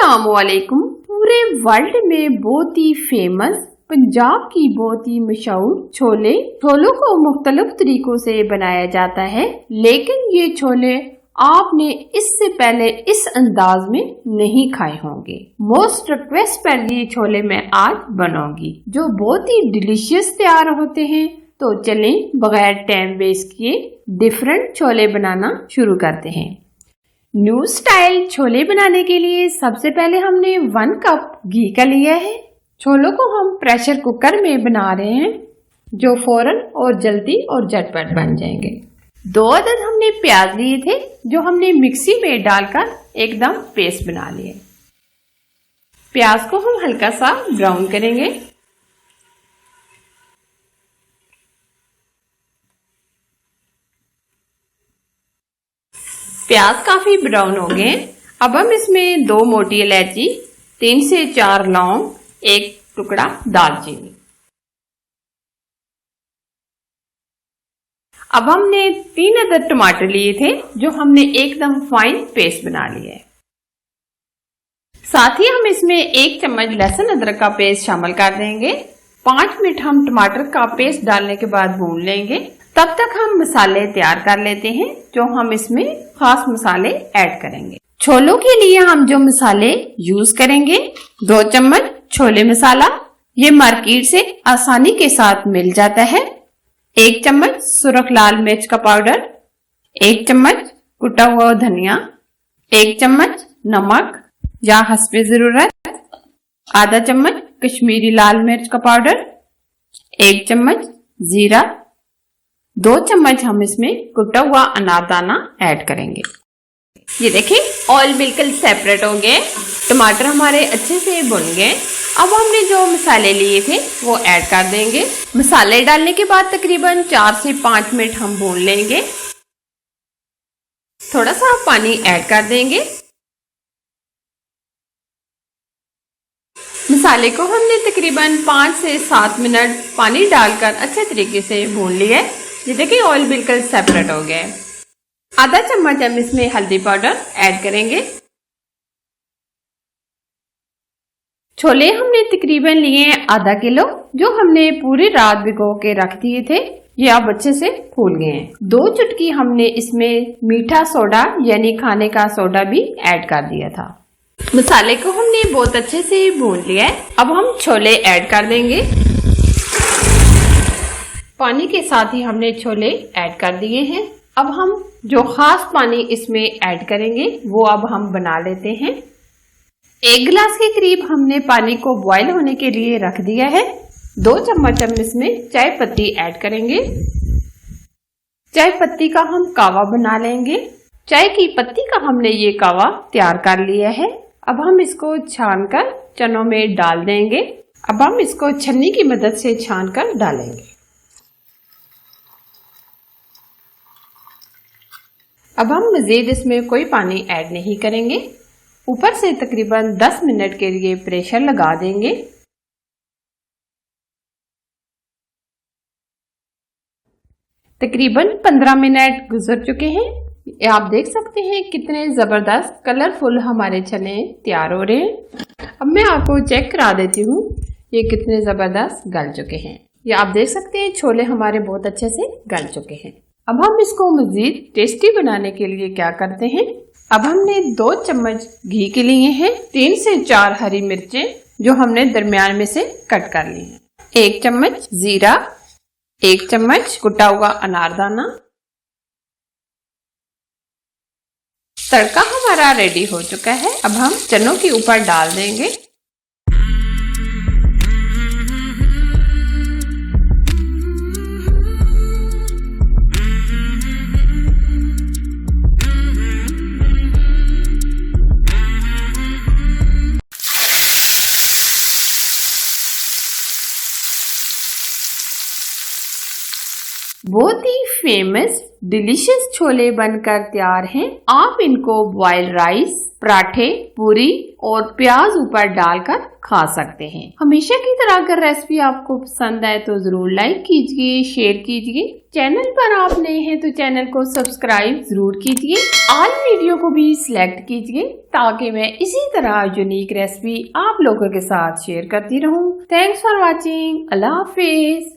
अस्सलामुअलैकुम। पूरे वर्ल्ड में बहुत ही फेमस पंजाब की बहुत ही मशहूर छोलों को मुख्तलिफ तरीकों से बनाया जाता है, लेकिन ये छोले आपने इससे पहले इस अंदाज में नहीं खाए होंगे। मोस्ट रिक्वेस्ट पर ये छोले मैं आज बनाऊंगी जो बहुत ही डिलीशियस तैयार होते हैं। तो चलें बगैर टाइम वेस्ट किए डिफरेंट छोले बनाना शुरू करते हैं। न्यू स्टाइल छोले बनाने के लिए सबसे पहले हमने 1 कप घी का लिया है। छोलों को हम प्रेशर कुकर में बना रहे हैं जो फौरन और जल्दी और झटपट बन जाएंगे। 2 अदद हमने प्याज लिए थे जो हमने मिक्सी में डालकर एकदम पेस्ट बना लिया। प्याज को हम हल्का सा ब्राउन करेंगे। प्याज काफी ब्राउन हो गए। अब हम इसमें 2 मोटी इलायची, 3 से 4 लौंग, 1 टुकड़ा दालचीनी। अब हमने 3 अदद टमाटर लिए थे जो हमने एकदम फाइन पेस्ट बना लिया है। साथ ही हम इसमें 1 चम्मच लहसुन अदरक का पेस्ट शामिल कर देंगे। 5 मिनट हम टमाटर का पेस्ट डालने के बाद भून लेंगे। तब तक हम मसाले तैयार कर लेते हैं जो हम इसमें खास मसाले ऐड करेंगे। छोलों के लिए हम जो मसाले यूज करेंगे, 2 चम्मच छोले मसाला, ये मार्केट से आसानी के साथ मिल जाता है। 1 चम्मच सुरख लाल मिर्च का पाउडर, 1 चम्मच कुटा हुआ धनिया, 1 चम्मच नमक या हस्बे जरूरत, आधा चम्मच कश्मीरी लाल मिर्च का पाउडर, 1 चम्मच जीरा, 2 चम्मच हम इसमें कुटा हुआ अनारदाना ऐड करेंगे। ये देखिए ऑयल बिल्कुल सेपरेट हो गए, टमाटर हमारे अच्छे से भुन गए। अब हमने जो मसाले लिए थे वो ऐड कर देंगे। मसाले डालने के बाद तकरीबन 4 से 5 मिनट हम भून लेंगे। थोड़ा सा पानी ऐड कर देंगे। मसाले को हमने तकरीबन 5 से 7 मिनट पानी डालकर अच्छे तरीके से भून लिया है। ये देखिए ऑयल बिल्कुल सेपरेट हो गया है। आधा चम्मच हम इसमें हल्दी पाउडर ऐड करेंगे। छोले हमने तकरीबन लिए हैं आधा किलो जो हमने पूरी रात भिगो के रख दिए थे। ये अब अच्छे से फूल गए हैं। 2 चुटकी हमने इसमें मीठा सोडा यानी खाने का सोडा भी ऐड कर दिया था। मसाले को हमने बहुत अच्छे से भून लिया है। अब हम छोले ऐड कर देंगे। पानी के साथ ही हमने छोले ऐड कर दिए हैं। अब हम जो खास पानी इसमें ऐड करेंगे वो अब हम बना लेते हैं। 1 गिलास के करीब हमने पानी को बॉयल होने के लिए रख दिया है। 2 चम्मच हम इसमें चाय पत्ती ऐड करेंगे। चाय पत्ती का हम कावा बना लेंगे। चाय की पत्ती का हमने ये कावा तैयार कर लिया है। अब हम इसको छानकर चनों में डाल देंगे। अब हम इसको छन्नी की मदद से छानकर डालेंगे। अब हम मजीद इसमें कोई पानी ऐड नहीं करेंगे। ऊपर से तकरीबन 10 मिनट के लिए प्रेशर लगा देंगे। तकरीबन 15 मिनट गुजर चुके हैं। आप देख सकते हैं कितने जबरदस्त कलरफुल हमारे चने तैयार हो रहे हैं। अब मैं आपको चेक करा देती हूँ ये कितने जबरदस्त गल चुके हैं। ये आप देख सकते हैं छोले हमारे बहुत अच्छे से गल चुके हैं। अब हम इसको मजीद टेस्टी बनाने के लिए क्या करते हैं, अब हमने 2 चम्मच घी के लिए हैं। 3 से 4 हरी मिर्चें जो हमने दरमियान में से कट कर ली हैं। 1 चम्मच जीरा, 1 चम्मच कुटा हुआ अनारदाना। तड़का हमारा रेडी हो चुका है। अब हम चनों के ऊपर डाल देंगे। बहुत ही फेमस डिलीशियस छोले बनकर तैयार हैं। आप इनको बॉइल्ड राइस, पराठे, पूरी और प्याज ऊपर डालकर खा सकते हैं। हमेशा की तरह अगर रेसिपी आपको पसंद आए तो जरूर लाइक कीजिए, शेयर कीजिए। चैनल पर आप नए हैं तो चैनल को सब्सक्राइब जरूर कीजिए। ऑल वीडियो को भी सिलेक्ट कीजिए ताकि मैं इसी तरह यूनिक रेसिपी आप लोगों के साथ शेयर करती रहूं। Thanks for watching. Allah Hafiz.